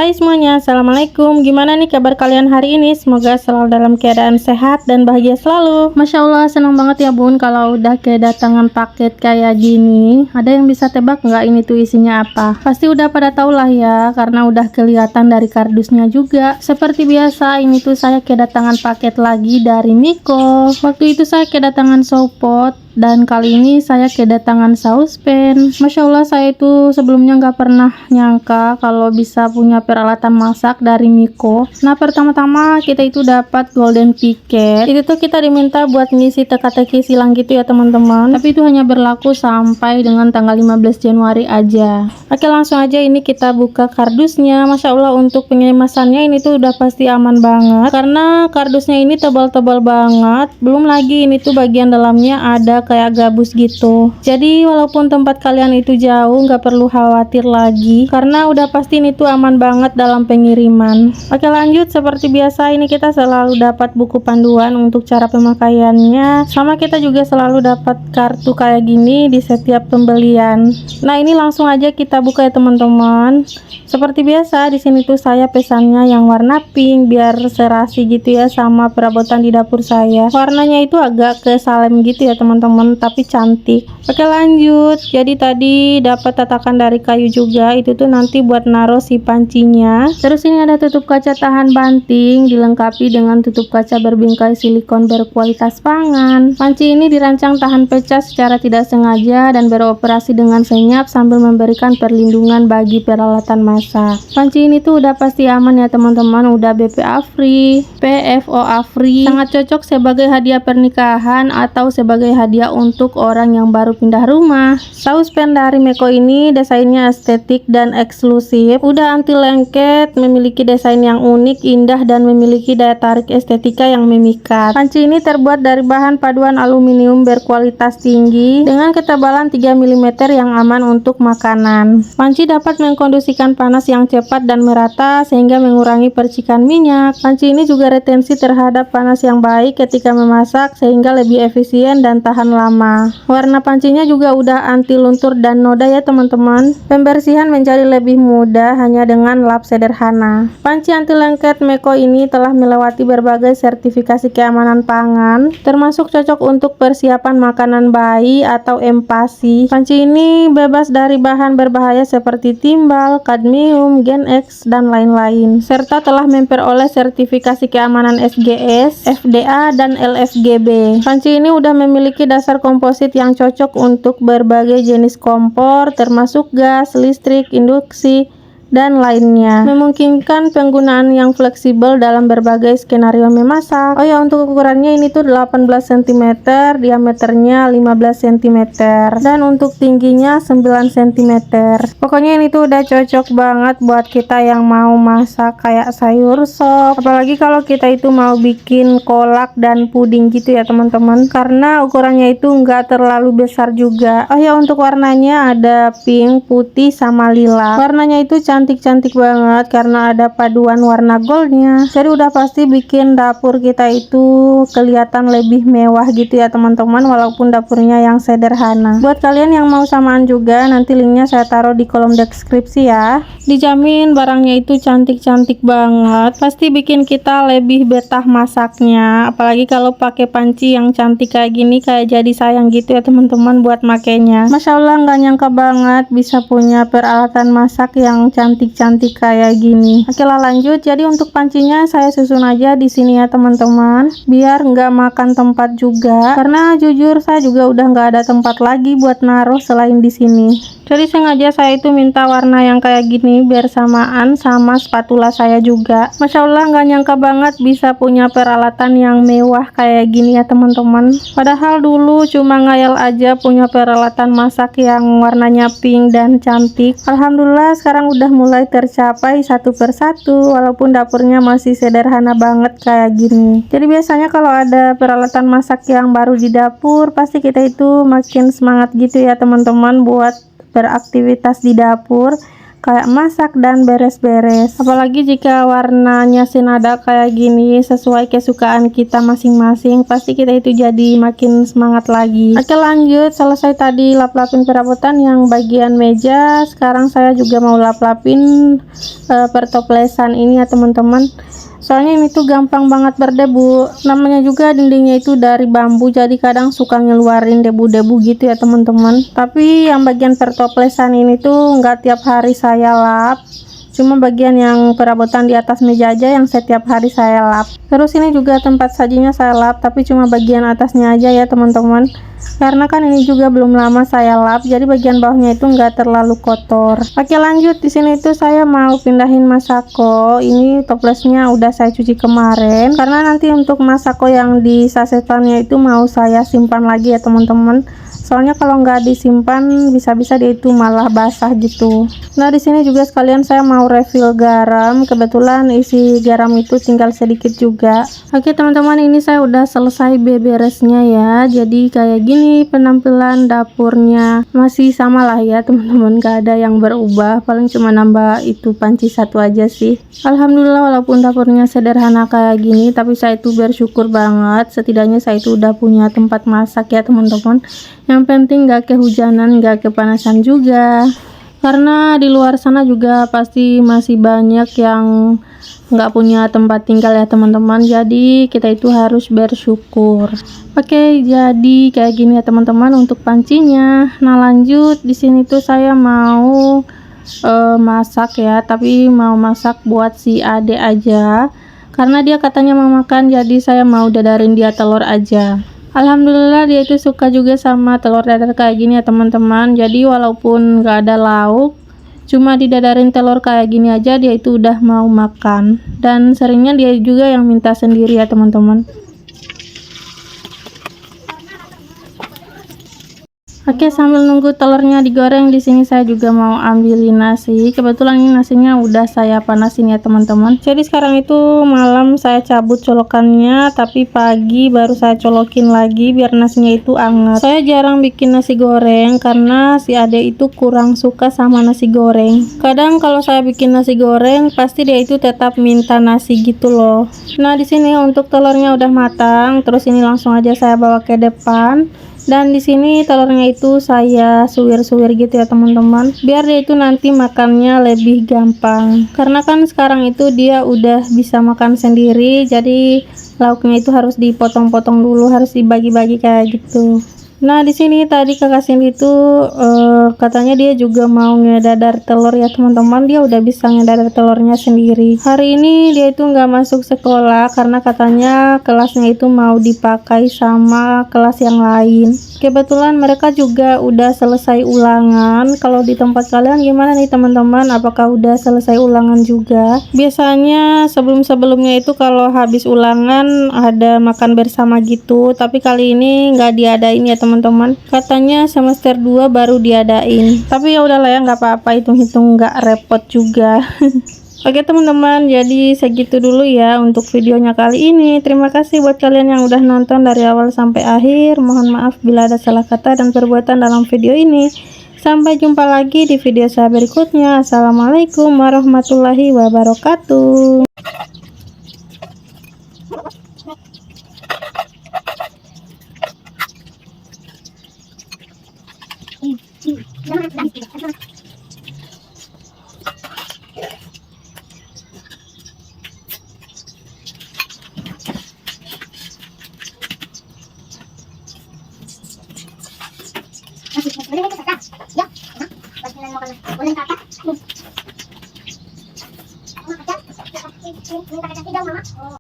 Hai semuanya, Assalamualaikum. Gimana nih kabar kalian hari ini? Semoga selalu dalam keadaan sehat dan bahagia selalu. Masya Allah, senang banget ya bun kalau udah kedatangan paket kayak gini. Ada yang bisa tebak nggak ini tuh isinya apa? Pasti udah pada tau lah ya, karena udah kelihatan dari kardusnya juga. Seperti biasa, ini tuh saya kedatangan paket lagi dari Miko. Waktu itu saya kedatangan sopot, dan kali ini saya kedatangan saucepan. Masya Allah, saya itu sebelumnya nggak pernah nyangka kalau bisa punya peralatan masak dari Miko. Nah, pertama-tama kita itu dapat golden ticket. Itu tuh kita diminta buat ngisi teka-teki silang gitu ya teman-teman. Tapi itu hanya berlaku sampai dengan tanggal 15 Januari aja. Oke, langsung aja ini kita buka kardusnya. Masya Allah, untuk pengemasannya ini tuh udah pasti aman banget. Karena kardusnya ini tebal-tebal banget. Belum lagi ini tuh bagian dalamnya ada kayak gabus gitu. Jadi walaupun tempat kalian itu jauh, nggak perlu khawatir lagi karena udah pasti ini tuh aman banget dalam pengiriman. Oke, lanjut. Seperti biasa ini kita selalu dapat buku panduan untuk cara pemakaiannya, sama kita juga selalu dapat kartu kayak gini di setiap pembelian. Nah, ini langsung aja kita buka ya teman-teman. Seperti biasa di sini tuh saya pesannya yang warna pink biar serasi gitu ya sama perabotan di dapur saya. Warnanya itu agak ke salem gitu ya teman-teman, tapi cantik. Oke, lanjut. Jadi tadi dapat tatakan dari kayu juga, itu tuh nanti buat naruh si pancinya. Terus ini ada tutup kaca tahan banting dilengkapi dengan tutup kaca berbingkai silikon berkualitas pangan. Panci ini dirancang tahan pecah secara tidak sengaja dan beroperasi dengan senyap sambil memberikan perlindungan bagi peralatan masak. Panci ini tuh udah pasti aman ya teman-teman, udah BPA free, PFOA free, sangat cocok sebagai hadiah pernikahan atau sebagai hadiah untuk orang yang baru pindah rumah. Saucepan dari Miko ini desainnya estetik dan eksklusif, udah anti lengket, memiliki desain yang unik, indah, dan memiliki daya tarik estetika yang memikat. Panci ini terbuat dari bahan paduan aluminium berkualitas tinggi dengan ketebalan 3 mm yang aman untuk makanan. Panci dapat mengkondisikan panas yang cepat dan merata sehingga mengurangi percikan minyak. Panci ini juga retensi terhadap panas yang baik ketika memasak sehingga lebih efisien dan tahan lama. Warna pancinya juga udah anti luntur dan noda ya teman-teman. Pembersihan menjadi lebih mudah hanya dengan lap sederhana. Panci anti lengket Miko ini telah melewati berbagai sertifikasi keamanan pangan, termasuk cocok untuk persiapan makanan bayi atau empasi. Panci ini bebas dari bahan berbahaya seperti timbal, kadmium, Gen X, dan lain-lain, serta telah memperoleh sertifikasi keamanan SGS, FDA, dan LFGB. Panci ini udah memiliki dasar komposit yang cocok untuk berbagai jenis kompor, termasuk gas, listrik, induksi, dan lainnya, memungkinkan penggunaan yang fleksibel dalam berbagai skenario memasak. Oh ya, untuk ukurannya ini tuh 18 cm, diameternya 15 cm, dan untuk tingginya 9 cm. Pokoknya ini tuh udah cocok banget buat kita yang mau masak kayak sayur sop, apalagi kalau kita itu mau bikin kolak dan puding gitu ya teman-teman, karena ukurannya itu nggak terlalu besar juga. Oh ya, untuk warnanya ada pink, putih, sama lila. Warnanya itu cantik banget karena ada paduan warna goldnya, jadi udah pasti bikin dapur kita itu kelihatan lebih mewah gitu ya teman-teman, walaupun dapurnya yang sederhana. Buat kalian yang mau samaan juga, nanti linknya saya taruh di kolom deskripsi ya. Dijamin barangnya itu cantik-cantik banget, pasti bikin kita lebih betah masaknya, apalagi kalau pakai panci yang cantik kayak gini, kayak jadi sayang gitu ya teman-teman buat makainya. Masya Allah, nggak nyangka banget bisa punya peralatan masak yang cantik kayak gini. Oke lah, lanjut. Jadi untuk pancinya saya susun aja di sini ya teman-teman, biar nggak makan tempat juga, karena jujur saya juga udah nggak ada tempat lagi buat naruh selain di sini. Jadi sengaja saya itu minta warna yang kayak gini biar samaan sama spatula saya juga. Masya Allah, nggak nyangka banget bisa punya peralatan yang mewah kayak gini ya teman-teman. Padahal dulu cuma ngayal aja punya peralatan masak yang warnanya pink dan cantik. Alhamdulillah sekarang udah mulai tercapai satu persatu, walaupun dapurnya masih sederhana banget kayak gini. Jadi biasanya kalau ada peralatan masak yang baru di dapur, pasti kita itu makin semangat gitu ya teman-teman buat beraktivitas di dapur, kayak masak dan beres-beres. Apalagi jika warnanya senada kayak gini sesuai kesukaan kita masing-masing, pasti kita itu jadi makin semangat lagi. Oke, lanjut. Selesai tadi lap-lapin perabotan yang bagian meja, sekarang saya juga mau lap-lapin pertoplesan ini ya teman-teman. Soalnya ini tuh gampang banget berdebu. Namanya juga dindingnya itu dari bambu, jadi kadang suka ngeluarin debu-debu gitu ya teman-teman. Tapi yang bagian pertoplesan ini tuh nggak tiap hari saya lap, cuma bagian yang perabotan di atas meja aja yang setiap hari saya lap. Terus ini juga tempat sajinya saya lap, tapi cuma bagian atasnya aja ya teman-teman, karena kan ini juga belum lama saya lap, jadi bagian bawahnya itu nggak terlalu kotor. Oke, lanjut. Di sini tuh saya mau pindahin masako. Ini toplesnya udah saya cuci kemarin, karena nanti untuk masako yang di sasetannya itu mau saya simpan lagi ya teman-teman. Soalnya kalau nggak disimpan bisa-bisa dia itu malah basah gitu. Nah, di sini juga sekalian saya mau refill garam. Kebetulan isi garam itu tinggal sedikit juga. Oke teman-teman, ini saya udah selesai beberesnya ya. Jadi kayak gini penampilan dapurnya. Masih sama lah ya teman-teman, gak ada yang berubah. Paling cuma nambah itu panci satu aja sih. Alhamdulillah, walaupun dapurnya sederhana kayak gini, tapi saya itu bersyukur banget. Setidaknya saya itu udah punya tempat masak ya teman-teman. Yang penting gak kehujanan, gak kepanasan juga. Karena di luar sana juga pasti masih banyak yang nggak punya tempat tinggal ya teman-teman. Jadi kita itu harus bersyukur. Oke, jadi kayak gini ya teman-teman untuk pancinya. Nah, lanjut. Di sini tuh saya mau masak ya, tapi mau masak buat si Ade aja. Karena dia katanya mau makan, jadi saya mau dadarin dia telur aja. Alhamdulillah dia itu suka juga sama telur dadar kayak gini ya teman-teman. Jadi walaupun gak ada lauk, cuma didadarin telur kayak gini aja dia itu udah mau makan. Dan seringnya dia juga yang minta sendiri ya teman-teman. Oke, sambil nunggu telurnya digoreng, di sini saya juga mau ambilin nasi. Kebetulan ini nasinya udah saya panasin ya teman-teman. Jadi sekarang itu malam saya cabut colokannya, tapi pagi baru saya colokin lagi biar nasinya itu hangat. Saya jarang bikin nasi goreng karena si Ade itu kurang suka sama nasi goreng. Kadang kalau saya bikin nasi goreng, pasti dia itu tetap minta nasi gitu loh. Nah, di sini untuk telurnya udah matang, terus ini langsung aja saya bawa ke depan. Dan di sini telurnya itu saya suwir-suwir gitu ya teman-teman, biar dia itu nanti makannya lebih gampang. Karena kan sekarang itu dia udah bisa makan sendiri, jadi lauknya itu harus dipotong-potong dulu, harus dibagi-bagi kayak gitu. Nah, di sini tadi kakak Cindy itu katanya dia juga mau ngedadar telur ya teman-teman. Dia udah bisa ngedadar telurnya sendiri. Hari ini dia itu nggak masuk sekolah karena katanya kelasnya itu mau dipakai sama kelas yang lain. Kebetulan mereka juga udah selesai ulangan. Kalau di tempat kalian gimana nih teman-teman? Apakah udah selesai ulangan juga? Biasanya sebelum-sebelumnya itu kalau habis ulangan ada makan bersama gitu, tapi kali ini nggak diadain ya teman-teman. Katanya semester 2 baru diadain. Tapi ya udahlah ya, nggak apa-apa, hitung-hitung nggak repot juga. Oke teman-teman, jadi segitu dulu ya untuk videonya kali ini. Terima kasih buat kalian yang udah nonton dari awal sampai akhir. Mohon maaf bila ada salah kata dan perbuatan dalam video ini. Sampai jumpa lagi di video saya berikutnya. Assalamualaikum warahmatullahi wabarakatuh.